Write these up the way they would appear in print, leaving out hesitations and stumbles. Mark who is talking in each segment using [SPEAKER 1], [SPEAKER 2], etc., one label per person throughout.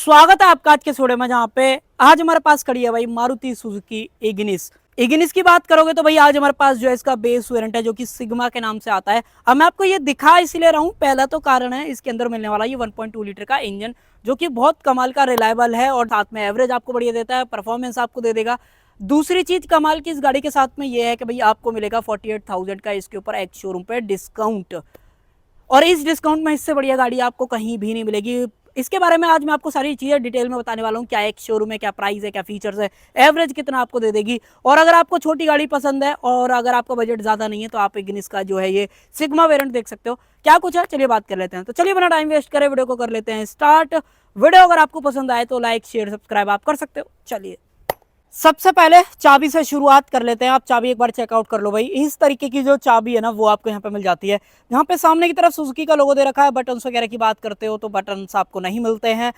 [SPEAKER 1] स्वागत है आपका आज के सोडे में, जहाँ पे आज हमारे पास खड़ी है भाई मारुति सुजुकी इग्निस। इग्निस की बात करोगे तो भाई आज हमारे पास जो है इसका बेस वेरिएंट है जो कि सिग्मा के नाम से आता है। अब मैं आपको ये दिखा इसलिए रहा हूँ, पहला तो कारण है इसके अंदर मिलने वाला ये 1.2 लीटर का इंजन जो कि बहुत कमाल का रिलायबल है और साथ में एवरेज आपको बढ़िया देता है, परफॉर्मेंस आपको दे देगा। दूसरी चीज कमाल की इस गाड़ी के साथ में ये है कि भाई आपको मिलेगा 48,000 का इसके ऊपर एक्स शोरूम पे डिस्काउंट, और इस डिस्काउंट में इससे बढ़िया गाड़ी आपको कहीं भी नहीं मिलेगी। इसके बारे में आज मैं आपको सारी चीज़ें डिटेल में बताने वाला हूँ, क्या एक शोरूम है, क्या प्राइस है, क्या फीचर्स है, एवरेज कितना आपको दे देगी। और अगर आपको छोटी गाड़ी पसंद है और अगर आपका बजट ज़्यादा नहीं है तो आप इग्निस का जो है ये सिग्मा वेरिएंट देख सकते हो। क्या कुछ है चलिए बात कर लेते हैं। तो चलिए बिना टाइम वेस्ट करें वीडियो को कर लेते हैं स्टार्ट। वीडियो अगर आपको पसंद आए तो लाइक शेयर सब्सक्राइब आप कर सकते हो। चलिए सबसे पहले चाबी से शुरुआत कर लेते हैं। आप चाबी एक बार चेकआउट कर लो भाई। इस तरीके की जो चाबी है ना वो आपको यहाँ पे मिल जाती है। यहाँ पे सामने की तरफ सुजुकी का लोगो दे रखा है। बटन्स वगैरह की बात करते हो तो बटन्स आपको नहीं मिलते हैं।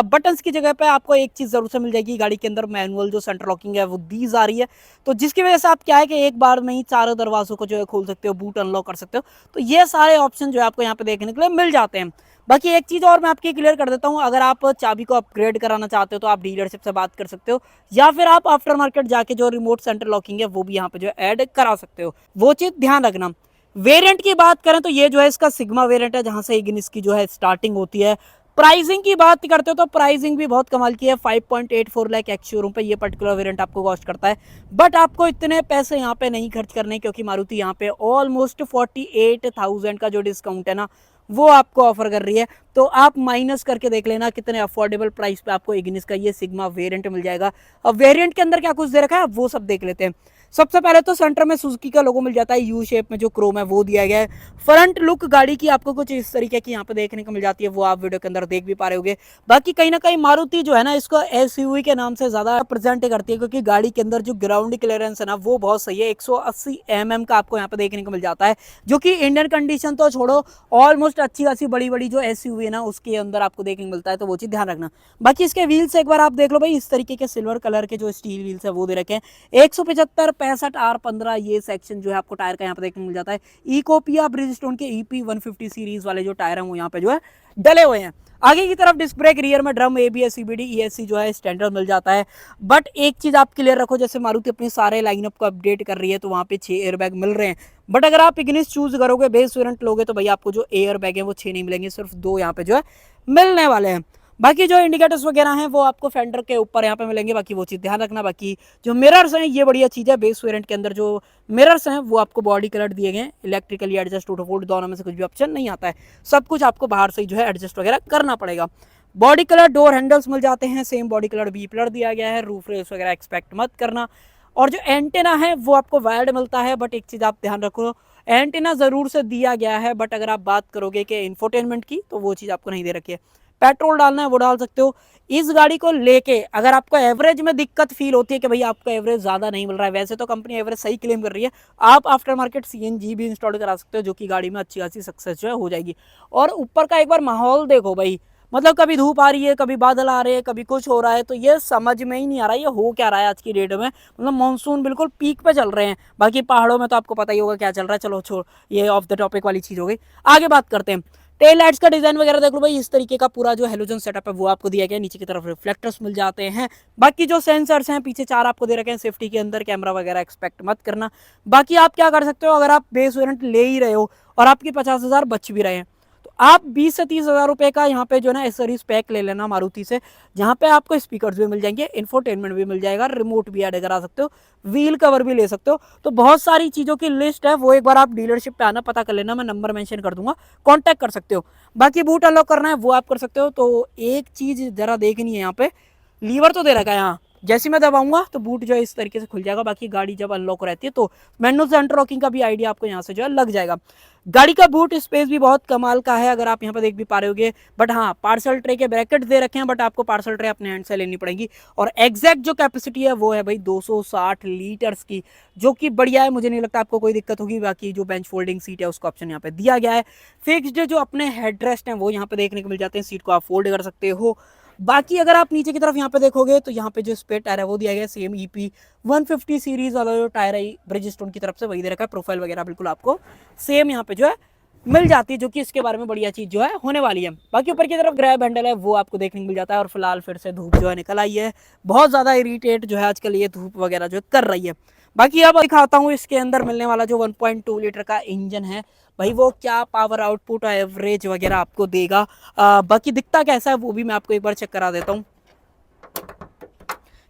[SPEAKER 1] बटन्स की जगह पे आपको एक चीज़ जरूर से मिल जाएगी, गाड़ी के अंदर मैनुअल जो सेंटर लॉकिंग है वो दी जा रही है, तो जिसकी वजह से आप क्या है कि एक बार में ही चारों दरवाजों को जो है खोल सकते हो, बूट अनलॉक कर सकते हो। तो ये सारे ऑप्शन जो है आपको यहाँ पे देखने के लिए मिल जाते हैं। बाकी एक चीज़ और मैं आपकी क्लियर कर देता हूँ, अगर आप चाबी को अपग्रेड कराना चाहते हो तो आप डीलरशिप से बात कर सकते हो, या फिर आप आफ्टर मार्केट जाके जो रिमोट सेंटर लॉकिंग है वो भी यहाँ पे जो ऐड करा सकते हो। वो चीज़ ध्यान रखना। वेरिएंट की बात करें तो ये जो है इसका सिग्मा वेरिएंट है, जहाँ से इग्निस की जो है स्टार्टिंग होती है। प्राइसिंग की बात करते हो तो प्राइसिंग भी बहुत कमाल की है। 5.84 लाख एक्स शोरूम पे ये पर्टिकुलर वेरिएंट आपको कॉस्ट करता है, बट आपको इतने पैसे यहाँ पे नहीं खर्च करने, क्योंकि मारुति यहाँ पे ऑलमोस्ट 48,000 का जो डिस्काउंट है ना वो आपको ऑफर कर रही है। तो आप माइनस करके देख लेना कितने अफोर्डेबल प्राइस पे आपको इग्निस का ये सिग्मा वेरिएंट मिल जाएगा। अब वेरिएंट के अंदर क्या कुछ दे रखा है वो सब देख लेते हैं। सबसे पहले तो सेंटर में सुजुकी का लोगो मिल जाता है, यू शेप में जो क्रोम है वो दिया गया है। फ्रंट लुक गाड़ी की आपको कुछ इस तरीके की यहाँ पे देखने को मिल जाती है, वो आप वीडियो के अंदर देख भी पा रहे होगे। बाकी कहीं ना कहीं मारुति जो है ना इसको एसयूवी के नाम से ज्यादा प्रेजेंट करती है, क्योंकि गाड़ी के अंदर जो ग्राउंड क्लियरेंस है ना वो बहुत सही है। 180 mm का आपको यहाँ पे देखने को मिल जाता है, जो कि इंडियन कंडीशन तो छोड़ो, ऑलमोस्ट अच्छी खासी बड़ी बड़ी जो एसयूवी है ना उसके अंदर आपको देखने को मिलता है, तो वो चीज ध्यान रखना। बाकी इसके व्हील्स एक बार आप देख लो भाई, इस तरीके के सिल्वर कलर के जो स्टील व्हील्स है वो दे रखे हैं। 175 65 R15 ये सेक्शन जो है आपको टायर का यहाँ पे देखने को मिल जाता है। इकोपिया ब्रिजस्टोन के EP 150 सीरीज वाले जो टायर हैं वो यहाँ पे जो है डले हुए हैं। आगे की तरफ डिस्क ब्रेक, रियर में ड्रम, ABS CBD ESC जो है स्टैंडर्ड मिल जाता है। बट एक चीज आप क्लियर रखो, जैसे मारुति अपने सारे लाइनअप को अपडेट कर रही है तो वहाँ पे 6 एयरबैग मिल रहे हैं, बट अगर आप इग्निस चूज करोगे, बेस वेरिएंट लोगे, तो भाई आपको जो एयरबैग है वो 6 नहीं मिलेंगे, सिर्फ 2 यहाँ पे जो है मिलने वाले हैं। बाकी जो इंडिकेटर्स वगैरह हैं वो आपको फेंडर के ऊपर यहाँ पे मिलेंगे, बाकी वो चीज़ ध्यान रखना। बाकी जो मिरर्स हैं ये बढ़िया चीज़ है, बेस वेरिएंट के अंदर जो मिरर्स हैं वो आपको बॉडी कलर दिए गए हैं, इलेक्ट्रिकली एडजस्ट टू फोल्ड दोनों में से कुछ भी ऑप्शन नहीं आता है, सब कुछ आपको बाहर से ही जो है एडजस्ट वगैरह करना पड़ेगा। बॉडी कलर डोर हैंडल्स मिल जाते हैं, सेम बॉडी कलर बी कलर दिया गया है। रूफ रेस वगैरह एक्सपेक्ट मत करना। और जो एंटेना है वो आपको वायर्ड मिलता है, बट एक चीज़ आप ध्यान रखो, एंटेना ज़रूर से दिया गया है, बट अगर आप बात करोगे कि इंफोटेनमेंट की तो वो चीज़ आपको नहीं दे रखी है। पेट्रोल डालना है वो डाल सकते हो। इस गाड़ी को लेके अगर आपको एवरेज में दिक्कत फील होती है कि भाई आपको एवरेज ज़्यादा नहीं मिल रहा है, वैसे तो कंपनी एवरेज सही क्लेम कर रही है, आप आफ्टर मार्केट CNG भी इंस्टॉल करा सकते हो, जो कि गाड़ी में अच्छी खासी सक्सेस जो है हो जाएगी। और ऊपर का एक बार माहौल देखो भाई, मतलब कभी धूप आ रही है, कभी बादल आ रहे हैं, कभी कुछ हो रहा है, तो ये समझ में ही नहीं आ रहा है ये हो क्या रहा है आज की डेट में। मतलब मानसून बिल्कुल पीक पे चल रहे हैं। बाकी पहाड़ों में तो आपको पता ही होगा क्या चल रहा है। चलो छोड़, ये ऑफ द टॉपिक वाली चीज़ हो गई। आगे बात करते हैं। टेल लाइट्स का डिजाइन वगैरह देख लो भाई, इस तरीके का पूरा जो हेलोजन सेटअप है वो आपको दिया गया। नीचे की तरफ रिफ्लेक्टर्स मिल जाते हैं। बाकी जो सेंसर्स हैं पीछे 4 आपको दे रखे हैं, सेफ्टी के अंदर कैमरा वगैरह एक्सपेक्ट मत करना। बाकी आप क्या कर सकते हो, अगर आप बेस वेरिएंट ले ही रहे हो और आपके 50,000 बच भी रहे हैं तो आप 20 से 30,000 रुपए का यहाँ पे जो है ना एसेसरीज पैक ले लेना मारुति से, जहाँ पे आपको स्पीकर्स भी मिल जाएंगे, इंफोटेनमेंट भी मिल जाएगा, रिमोट भी ऐड करा सकते हो, व्हील कवर भी ले सकते हो। तो बहुत सारी चीज़ों की लिस्ट है, वो एक बार आप डीलरशिप पे आना, पता कर लेना, मैं नंबर मेंशन कर दूंगा, कॉन्टैक्ट कर सकते हो। बाकी बूट अनलॉक करना है वो आप कर सकते हो। तो एक चीज़ जरा देखनी है, यहाँ पे लीवर तो दे रखा है, यहाँ जैसे मैं दबाऊंगा तो बूट जो है इस तरीके से खुल जाएगा। बाकी गाड़ी जब अनलॉक रहती है तो मैनुअल सेंटर लॉकिंग का भी आइडिया आपको यहाँ से जो है लग जाएगा। गाड़ी का बूट स्पेस भी बहुत कमाल का है, अगर आप यहाँ पर देख भी पा रहे होगे। बट हाँ, पार्सल ट्रे के ब्रैकेट दे रखे हैं, बट आपको पार्सल ट्रे अपने हैंड से लेनी पड़ेगी। और एग्जैक्ट जो कैपेसिटी है वो है भाई 260 लीटर्स की, जो कि बढ़िया है, मुझे नहीं लगता आपको कोई दिक्कत होगी। बाकी जो बेंच फोल्डिंग सीट है उसका ऑप्शन यहाँ पे दिया गया है। फिक्स्ड जो अपने हेडरेस्ट हैं वो यहाँ पे देखने को मिल जाते हैं, सीट को आप फोल्ड कर सकते हो। बाकी अगर आप नीचे की तरफ यहाँ पे देखोगे तो यहाँ पे जो स्पेयर टायर है वो दिया गया है, सेम EP 150 सीरीज वाला जो टायर है ब्रिजस्टोन की तरफ से वही दे रखा है। प्रोफाइल वगैरह बिल्कुल आपको सेम यहाँ पे जो है मिल जाती है, जो कि इसके बारे में बढ़िया चीज़ जो है होने वाली है। बाकी ऊपर की तरफ ग्रैब हैंडल है वो आपको देखने को मिल जाता है। और फिलहाल फिर से धूप जो है निकल आई है, बहुत ज़्यादा इरीटेट जो है आजकल ये धूप वगैरह जो कर रही है। बाकी अब दिखाता हूँ इसके अंदर मिलने वाला जो 1.2 लीटर का इंजन है भाई, वो क्या पावर आउटपुट एवरेज वगैरह आपको देगा। बाकी दिखता कैसा है वो भी मैं आपको एक बार चेक करा देता हूँ।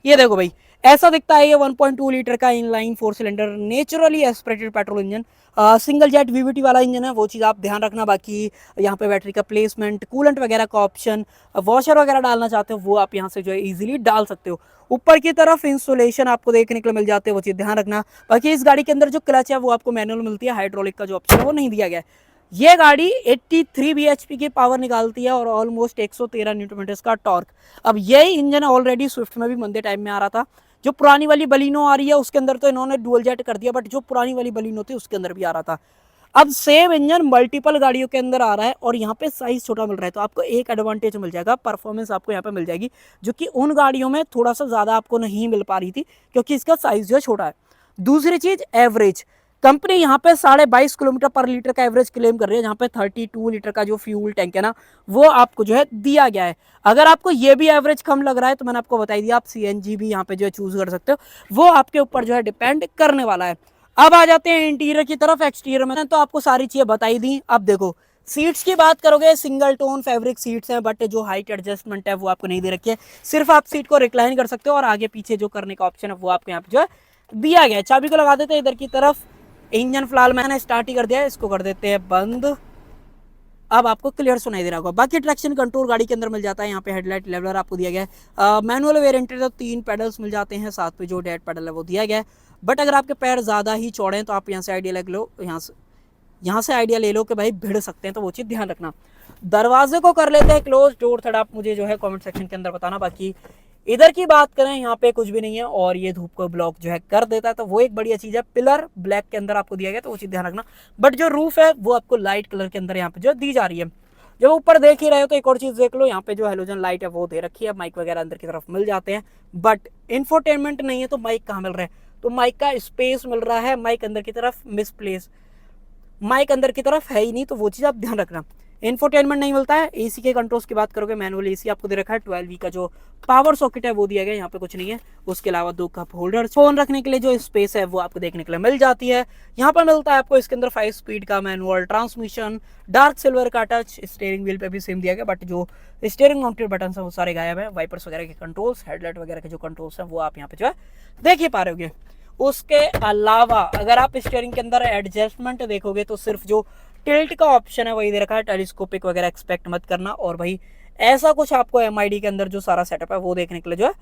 [SPEAKER 1] ये देखो भाई, ऐसा दिखता है ये 1.2 लीटर का inline 4 cylinder naturally aspirated petrol engine. Single jet VVT वाला इंजन है, वो चीज़ आप ध्यान रखना। बाकी यहाँ पे बैटरी का प्लेसमेंट, कूलेंट वगैरह का ऑप्शन, वॉशर वगैरह डालना चाहते हो वो आप यहाँ से जो है इजीली डाल सकते हो। ऊपर की तरफ इंसुलेशन आपको देखने को मिल जाते हैं, वो चीज़ ध्यान रखना। बाकी इस गाड़ी के अंदर जो क्लच है वो आपको मैनुअल मिलती है, हाइड्रोलिक का जो ऑप्शन है वो नहीं दिया गया है। ये गाड़ी 83 bhp की पावर निकालती है और ऑलमोस्ट 113 न्यूटन मीटर्स का टॉर्क। अब यही इंजन ऑलरेडी स्विफ्ट में भी मंदे टाइम में आ रहा था। जो पुरानी वाली बलिनो आ रही है उसके अंदर तो इन्होंने डुअल जेट कर दिया, बट जो पुरानी वाली बलिनो थी उसके अंदर भी आ रहा था। अब सेम इंजन मल्टीपल गाड़ियों के अंदर आ रहा है और यहाँ पे साइज छोटा मिल रहा है, तो आपको एक एडवांटेज मिल जाएगा, परफॉर्मेंस आपको यहाँ पे मिल जाएगी, जो कि उन गाड़ियों में थोड़ा सा ज़्यादा आपको नहीं मिल पा रही थी क्योंकि इसका साइज जो है छोटा है। दूसरी चीज़ एवरेज, कंपनी यहाँ पे 22.5 किलोमीटर पर लीटर का एवरेज क्लेम कर रही है, जहाँ पे 32 लीटर का जो फ्यूल टैंक है ना वो आपको जो है दिया गया है। अगर आपको ये भी एवरेज कम लग रहा है तो मैंने आपको बताई दिया, आप सीएनजी भी यहाँ पे जो है चूज कर सकते हो, वो आपके ऊपर जो है डिपेंड करने वाला है। अब आ जाते हैं इंटीरियर की तरफ। एक्सटीरियर में तो आपको सारी चीजें बताई दी। अब देखो सीट्स की बात करोगे, सिंगल टोन फैब्रिक सीट्स हैं, बट जो हाइट एडजस्टमेंट है वो आपको नहीं दे रखी है। सिर्फ आप सीट को रिक्लाइन कर सकते हो और आगे पीछे जो करने का ऑप्शन है वो आपको यहाँ पे जो है दिया गया है। चाबी को लगा देते हैं इधर की तरफ। इंजन फिलहाल मैंने स्टार्ट ही कर दिया है, इसको कर देते हैं बंद। अब आपको क्लियर सुनाई दे रहा होगा। बाकी ट्रैक्शन कंट्रोल गाड़ी के अंदर मिल जाता है। यहाँ पे हेडलाइट लेवलर आपको दिया गया है। मैनुअल वेरिएंट तो 3 पेडल्स मिल जाते हैं, साथ में जो डेड पेडल है वो दिया गया है। बट अगर आपके पैर ज़्यादा ही चौड़े हैं तो आप यहाँ से आइडिया ले लो, यहाँ से आइडिया ले लो कि भाई भिड़ सकते हैं, तो वो चीज़ ध्यान रखना। दरवाजे को कर लेते हैं क्लोज। डोर थर्ड आप मुझे जो है कमेंट सेक्शन के अंदर बताना। बाकी इधर की बात करें, यहाँ पे कुछ भी नहीं है और ये धूप को ब्लॉक जो है कर देता है, तो वो एक बढ़िया चीज़ है। पिलर ब्लैक के अंदर आपको दिया गया, तो वो चीज़ ध्यान रखना। बट जो रूफ है वो आपको लाइट कलर के अंदर यहाँ पे जो दी जा रही है। जब ऊपर देख ही रहे हो तो एक और चीज़ देख लो, यहाँ पे जो हेलोजन लाइट है वो दे रखी है। माइक वगैरह अंदर की तरफ मिल जाते हैं, बट इंफोटेनमेंट नहीं है, तो माइक कहाँ मिल रहा है? तो माइक का स्पेस मिल रहा है, माइक अंदर की तरफ मिसप्लेस, माइक अंदर की तरफ है ही नहीं, तो वो चीज़ आप ध्यान रखना। इंफोटेनमेंट नहीं मिलता है। एसी के कंट्रोल्स की बात करोगे, मैनुअल एसी आपको दे रखा है। 12V का जो पावर सॉकेट है वो दिया गया, यहाँ पे कुछ नहीं है। उसके अलावा 2 कप होल्डर, फोन रखने के लिए जो स्पेस है वो आपको देखने के लिए मिल जाती है। यहाँ पर मिलता है आपको इसके अंदर 5 स्पीड का मैनुअल ट्रांसमिशन, डार्क सिल्वर का टच। स्टीयरिंग व्हील पे भी सेम दिया गया, बट जो स्टीयरिंग माउंटेड बटन है वो सारे गायब है। वाइपर्स वगैरह के कंट्रोल्स, हेडलाइट वगैरह के जो कंट्रोल्स हैं वो आप यहाँ पे जो है देख ही पा रहे होगे। उसके अलावा अगर आप स्टीयरिंग के अंदर एडजस्टमेंट देखोगे तो सिर्फ जो टिल्ट का ऑप्शन है वही दे रखा है। टेलीस्कोपिक वगैरह एक्सपेक्ट मत करना। और भाई ऐसा कुछ आपको एमआईडी के अंदर जो सारा सेटअप है वो देखने के लिए जो है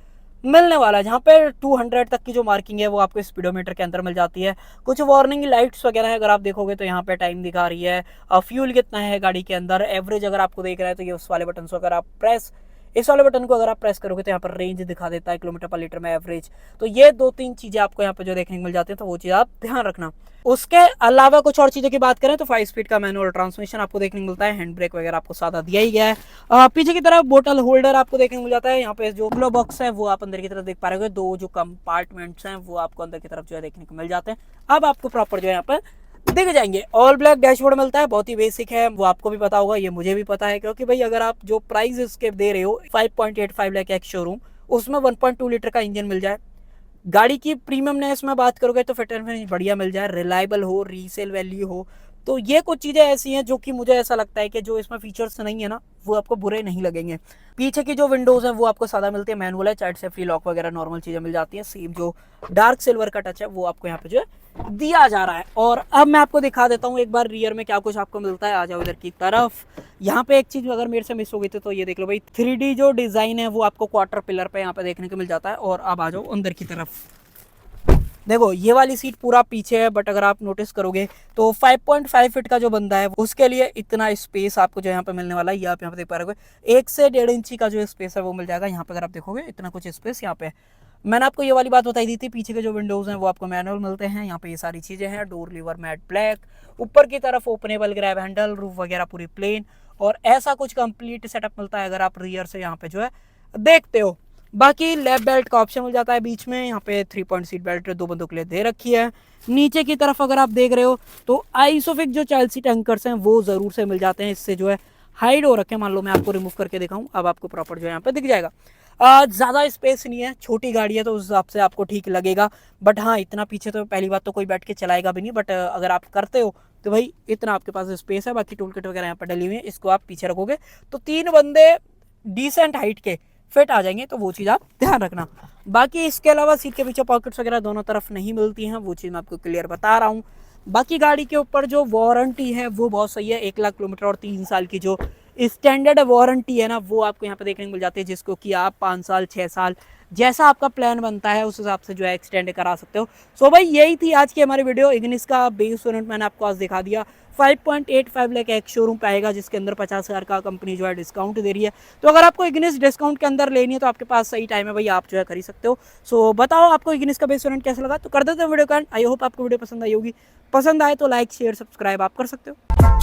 [SPEAKER 1] मिलने वाला है, जहाँ पे 200 तक की जो मार्किंग है वो आपको स्पीडोमीटर के अंदर मिल जाती है। कुछ वार्निंग लाइट्स वगैरह है, अगर आप देखोगे तो यहाँ पे टाइम दिखा रही है, फ्यूल कितना है गाड़ी के अंदर, एवरेज अगर आपको देख रहा है तो ये उस वाले बटन से अगर आप प्रेस, इस वाले बटन को अगर आप प्रेस करोगे तो यहाँ पर रेंज दिखा देता है किलोमीटर पर लीटर में एवरेज। तो ये 2-3 चीज़ें आपको यहाँ पे जो देखने को मिल जाती हैं, तो वो चीज़ आप ध्यान रखना। उसके अलावा कुछ और चीज़ों की बात करें तो 5 स्पीड का मैनुअल ट्रांसमिशन आपको देखने को मिलता है। हैंड ब्रेक वगैरह आपको सादा दिया ही गया है। पीछे की तरफ बोतल होल्डर आपको देखने को मिल जाता है। यहाँ पे जो ग्लो बॉक्स है वो आप अंदर की तरफ देख पा रहे हो। 2 जो कंपार्टमेंट्स हैं वो आपको अंदर की तरफ जो है देखने को मिल जाते हैं। अब आपको प्रॉपर जो है यहाँ पर दिख जाएंगे। ऑल ब्लैक डैशबोर्ड मिलता है, बहुत ही बेसिक है, वो आपको भी पता होगा, ये मुझे भी पता है, क्योंकि भाई अगर आप जो प्राइस इसके दे रहे हो 5.85 लाख एक्स शोरूम, उसमें 1.2 लीटर का इंजन मिल जाए, गाड़ी की प्रीमियमनेस में बात करोगे तो फिट एंड फिनिश बढ़िया मिल जाए, रिलायबल हो, रीसेल वैल्यू हो, तो ये कुछ चीज़ें ऐसी हैं जो कि मुझे ऐसा लगता है कि जो इसमें फीचर्स नहीं है ना वो आपको बुरे नहीं लगेंगे। पीछे की जो विंडोज़ हैं वो आपको सादा मिलती है, मैनुअल है, चाइल्ड सेफ्टी लॉक वगैरह नॉर्मल चीज़ें मिल जाती हैं। सेम जो डार्क सिल्वर का टच है वो आपको यहाँ पे जो है दिया जा रहा है। और अब मैं आपको दिखा देता हूँ एक बार रियर में क्या कुछ आपको मिलता है। आ जाओ इधर की तरफ। यहाँ पे एक चीज़ अगर मेरे से मिस हो गई थी तो ये देख लो भाई, 3D जो डिज़ाइन है वो आपको क्वार्टर पिलर पे यहाँ पे देखने को मिल जाता है। और अब आ जाओ अंदर की तरफ। देखो ये वाली सीट पूरा पीछे है, बट अगर आप नोटिस करोगे तो 5.5 फीट का जो बंदा है उसके लिए इतना स्पेस आपको जो यहाँ पे मिलने वाला है। ये आप यहाँ पे देख पा रहे हो, 1 से 1.5 इंची का जो स्पेस है वो मिल जाएगा। यहाँ पे अगर आप देखोगे इतना कुछ स्पेस यहाँ पे। मैंने आपको ये वाली बात बताई दी थी, पीछे के जो विंडोज़ हैं वो आपको मैनुअल मिलते हैं। यहाँ पे ये सारी चीज़ें हैं। डोर लीवर मैट ब्लैक, ऊपर की तरफ ओपनेबल ग्रैब हैंडल, रूफ वगैरह पूरी प्लेन, और ऐसा कुछ कंप्लीट सेटअप मिलता है अगर आप रियर से यहाँ पे जो है देखते हो। बाकी लैप बेल्ट का ऑप्शन मिल जाता है बीच में, यहाँ पे 3 पॉइंट सीट बेल्ट 2 बंदों के लिए दे रखी है। नीचे की तरफ अगर आप देख रहे हो तो आइसोफिक जो चाइल्ड सीट एंकर्स हैं वो ज़रूर से मिल जाते हैं, इससे जो है हाइड हो रखे हैं। मान लो मैं आपको रिमूव करके दिखाऊं, अब आपको प्रॉपर जो है यहाँ पे दिख जाएगा। ज़्यादा स्पेस नहीं है, छोटी गाड़ी है तो उस हिसाब से आपको ठीक लगेगा। बट हाँ, इतना पीछे तो पहली बात तो कोई बैठ के चलाएगा भी नहीं, बट अगर आप करते हो तो भाई इतना आपके पास स्पेस है। बाकी टूल किट वगैरह यहाँ पर डली हुई है, इसको आप पीछे रखोगे तो 3 बंदे डिसेंट हाइट के फिट आ जाएंगे, तो वो चीज़ आप ध्यान रखना। बाकी इसके अलावा सीट के पीछे पॉकेट्स वगैरह दोनों तरफ नहीं मिलती हैं, वो चीज़ मैं आपको क्लियर बता रहा हूँ। बाकी गाड़ी के ऊपर जो वारंटी है वो बहुत सही है, 1 लाख किलोमीटर और 3 साल की जो स्टैंडर्ड वारंटी है ना वो आपको यहाँ पे देखने को मिल जाती है, जिसको कि आप 5 साल 6 साल जैसा आपका प्लान बनता है उस हिसाब से जो है एक्सटेंड करा सकते हो। सो भाई यही थी आज की हमारी वीडियो। इग्निस का बेस वेरिएंट मैंने आपको आज दिखा दिया। 5.85 लाख एक शोरूम पे आएगा, जिसके अंदर 50,000 का कंपनी जो है डिस्काउंट दे रही है। तो अगर आपको इग्निस डिस्काउंट के अंदर लेनी है तो आपके पास सही टाइम है भाई, आप जो है खरीद सकते हो। सो बताओ आपको इग्निस का बेस वेरिएंट कैसा लगा, तो कर देते हैं वीडियो का एंड। आई होप आपको वीडियो पसंद आई होगी। पसंद आए तो लाइक शेयर सब्सक्राइब आप कर सकते हो।